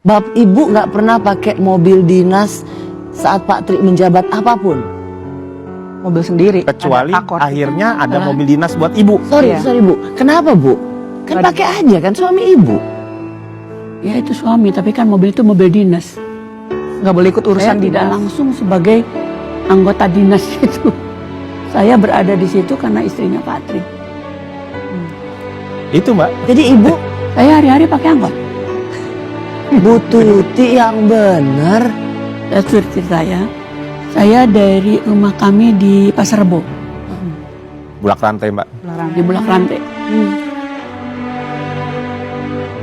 Ibu nggak pernah pakai mobil dinas saat Pak Tri menjabat apapun? Mobil sendiri. Kecuali ada akor. akhirnya ada mobil dinas buat ibu. Sorry, Iya. sorry Bu. Kenapa Bu? Kan pakai aja kan suami ibu. Ya itu suami, tapi kan mobil itu mobil dinas. Nggak boleh ikut Saya urusan tidak dinas. langsung sebagai anggota dinas itu. Saya berada di situ karena istrinya Pak Tri. Itu Mbak. Jadi ibu Saya hari-hari pakai angkot. Bu Tuti yang bener. Saya cerita ya. Saya dari rumah kami di Pasar Rebo, Bulak rantai Mbak. di Bulak Rantai.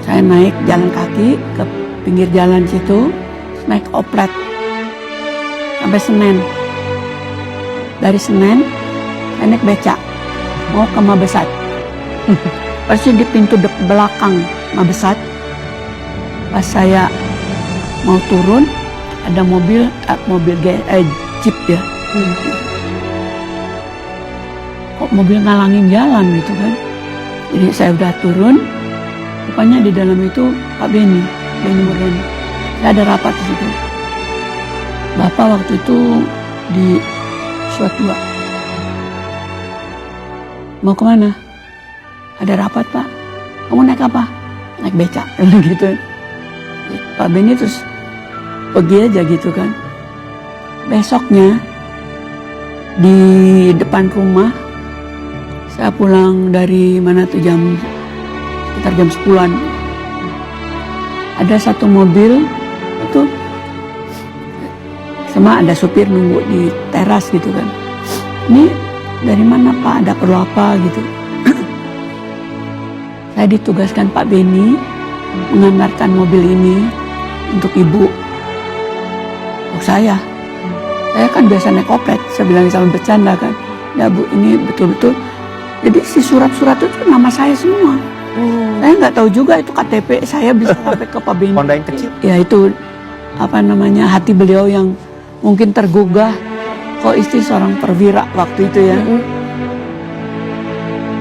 Saya naik jalan kaki ke pinggir jalan situ, naik oplet sampai Senen. Dari Senen, saya naik beca mau ke Mabesat. Pasti di pintu belakang Mabesat. Pas saya mau turun, ada mobil jeep ya. Kok mobil ngalangin jalan gitu kan? Jadi saya udah turun, rupanya di dalam itu Pak Beni Murdani. Saya ada rapat di situ. Bapak waktu itu di SWAT 2. Mau kemana? Ada rapat Pak. Kamu naik apa? Naik beca gitu. Pak Beni terus pergi aja gitu kan. Besoknya di depan rumah, saya pulang dari mana tuh sekitar jam 10-an. Ada satu mobil itu sama ada supir nunggu di teras gitu kan. Ini dari mana Pak? Ada perlu apa gitu? Saya ditugaskan Pak Beni mengantarkan mobil ini untuk ibu. Oh saya kan biasa naik oplet. Saya bilang sama bercanda kan, ya Bu ini betul-betul. Jadi si surat-surat itu nama saya semua. Saya nggak tahu juga itu KTP saya bisa sampai ke Pak Beni. Honda yang kecil. Ya itu apa namanya, hati beliau yang mungkin tergugah. Kok istri seorang perwira waktu itu ya.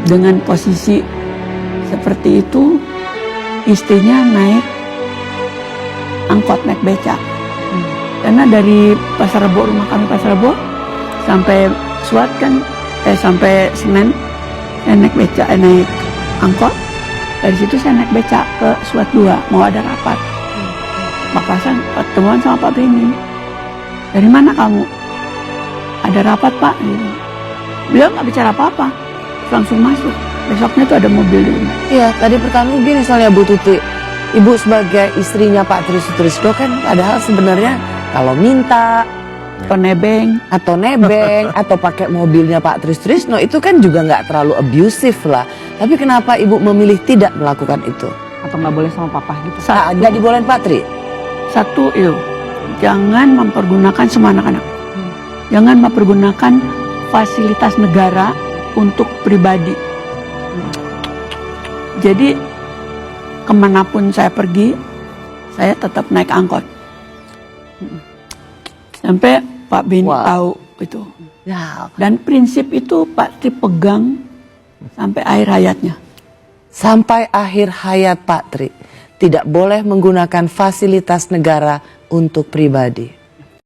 Dengan posisi seperti itu, istrinya naik angkot, naik becak. Karena dari Pasar Rebo, rumah kami Pasar Rebo, sampai SWAT kan, sampai Senen, saya naik becak, naik angkot. Dari situ saya naik becak ke SWAT 2, mau ada rapat. Makassar pertemuan sama Pak Beni. Dari mana kamu? Ada rapat Pak. Gitu. Beliau nggak bicara apa-apa, langsung masuk. Besoknya tuh ada mobil di rumah. Iya, tadi pertanyaan gini soalnya Bu Tuti. Ibu sebagai istrinya Pak Tri Sutrisno kan padahal sebenarnya kalau minta Atau nebeng. atau pakai mobilnya Pak Tri Sutrisno itu kan juga nggak terlalu abusif lah. Tapi kenapa ibu memilih tidak melakukan itu? Atau nggak boleh sama papa gitu. Nggak dibolehin Pak Tri? Satu, jangan mempergunakan semua anak-anak. Jangan mempergunakan fasilitas negara untuk pribadi. Jadi kemanapun saya pergi, saya tetap naik angkot. Sampai Pak Beni tahu itu. Ya. Dan prinsip itu Pak Tri pegang sampai akhir hayatnya. Sampai akhir hayat Pak Tri tidak boleh menggunakan fasilitas negara untuk pribadi.